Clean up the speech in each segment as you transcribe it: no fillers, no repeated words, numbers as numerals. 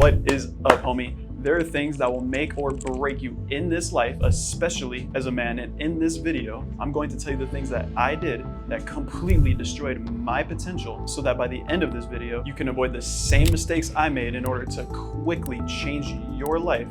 What is up, homie? There are things that will make or break you in this life, especially as a man. And in this video, I'm going to tell you the things that I did that completely destroyed my potential so that by the end of this video, you can avoid the same mistakes I made in order to quickly change your life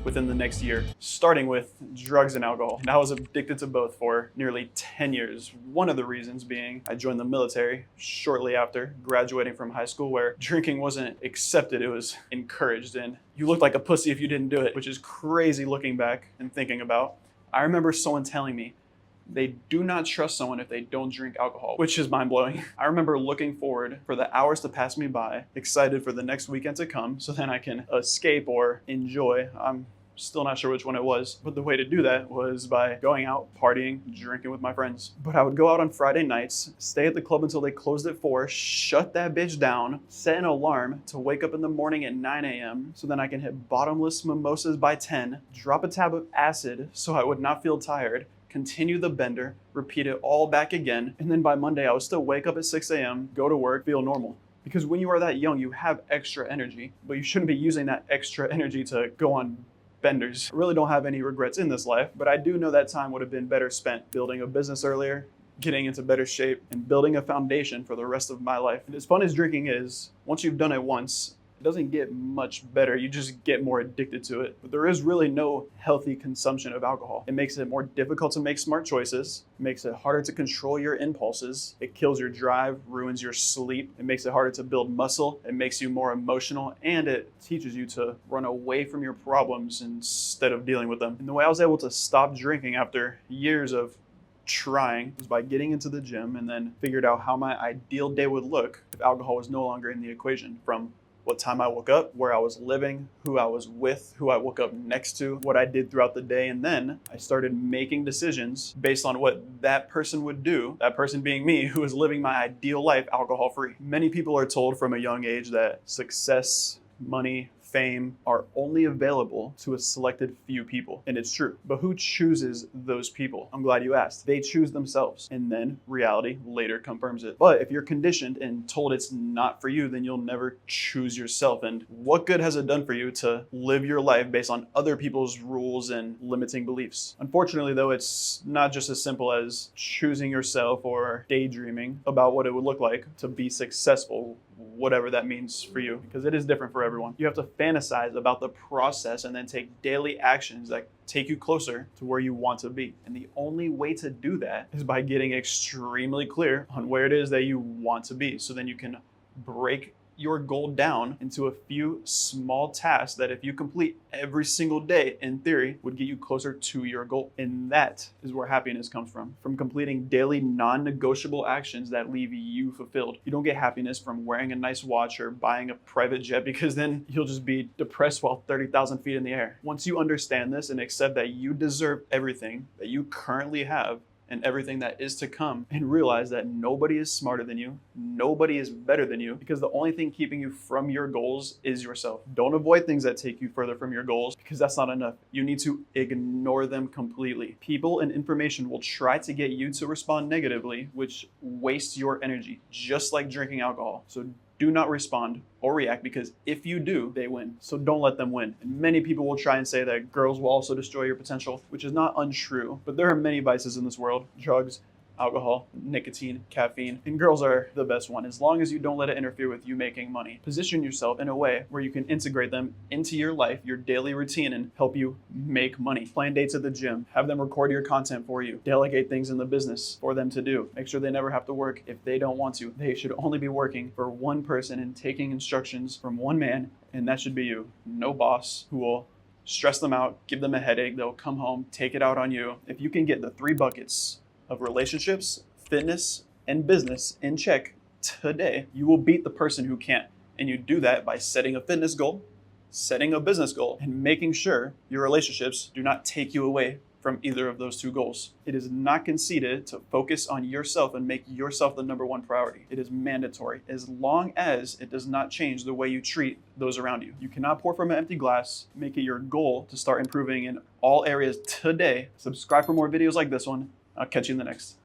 within the next year, starting with drugs and alcohol. And I was addicted to both for nearly 10 years. One of the reasons being I joined the military shortly after graduating from high school, where drinking wasn't accepted, it was encouraged. And you looked like a pussy if you didn't do it, which is crazy looking back and thinking about. I remember someone telling me they do not trust someone if they don't drink alcohol, which is mind-blowing. I remember looking forward for the hours to pass me by, excited for the next weekend to come so then I can escape or enjoy. I'm still not sure which one it was, but the way to do that was by going out, partying, drinking with my friends. But I would go out on Friday nights, stay at the club until they closed at 4, shut that bitch down, set an alarm to wake up in the morning at 9 a.m. so then I can hit bottomless mimosas by 10, drop a tab of acid so I would not feel tired, continue the bender, repeat it all back again, and then by Monday I would still wake up at 6 a.m., go to work, feel normal. Because when you are that young, you have extra energy, but you shouldn't be using that extra energy to go on benders. I really don't have any regrets in this life, but I do know that time would have been better spent building a business earlier, getting into better shape, and building a foundation for the rest of my life. And as fun as drinking is, once you've done it once, it doesn't get much better. You just get more addicted to it. But there is really no healthy consumption of alcohol. It makes it more difficult to make smart choices. It makes it harder to control your impulses. It kills your drive, ruins your sleep. It makes it harder to build muscle. It makes you more emotional, and it teaches you to run away from your problems instead of dealing with them. And the way I was able to stop drinking after years of trying was by getting into the gym and then figured out how my ideal day would look if alcohol was no longer in the equation. From what time I woke up, where I was living, who I was with, who I woke up next to, what I did throughout the day. And then I started making decisions based on what that person would do, that person being me, who was living my ideal life alcohol-free. Many people are told from a young age that success, money, fame are only available to a selected few people. And it's true. But who chooses those people? I'm glad you asked. They choose themselves. And then reality later confirms it. But if you're conditioned and told it's not for you, then you'll never choose yourself. And what good has it done for you to live your life based on other people's rules and limiting beliefs? Unfortunately, though, it's not just as simple as choosing yourself or daydreaming about what it would look like to be successful, whatever that means for you, because it is different for everyone. You have to fantasize about the process and then take daily actions that take you closer to where you want to be. And the only way to do that is by getting extremely clear on where it is that you want to be. So then you can break your goal down into a few small tasks that if you complete every single day, in theory, would get you closer to your goal. And that is where happiness comes from completing daily non-negotiable actions that leave you fulfilled. You don't get happiness from wearing a nice watch or buying a private jet, because then you'll just be depressed while 30,000 feet in the air. Once you understand this and accept that you deserve everything that you currently have, and everything that is to come, and realize that nobody is smarter than you, nobody is better than you, because the only thing keeping you from your goals is yourself. Don't avoid things that take you further from your goals, because that's not enough. You need to ignore them completely. People and information will try to get you to respond negatively, which wastes your energy, just like drinking alcohol. So do not respond or react, because if you do, they win. So don't let them win. And many people will try and say that girls will also destroy your potential, which is not untrue, but there are many vices in this world: drugs, alcohol, nicotine, caffeine, and girls are the best one, as long as you don't let it interfere with you making money. Position yourself in a way where you can integrate them into your life, your daily routine, and help you make money. Plan dates at the gym, have them record your content for you, delegate things in the business for them to do. Make sure they never have to work if they don't want to. They should only be working for one person and taking instructions from one man, and that should be you. No boss who will stress them out, give them a headache. They'll come home, take it out on you. If you can get the 3 buckets of relationships, fitness, and business in check today, you will beat the person who can't. And you do that by setting a fitness goal, setting a business goal, and making sure your relationships do not take you away from either of those 2 goals. It is not conceited to focus on yourself and make yourself the #1 priority. It is mandatory, as long as it does not change the way you treat those around you. You cannot pour from an empty glass. Make it your goal to start improving in all areas today. Subscribe for more videos like this one. I'll catch you in the next.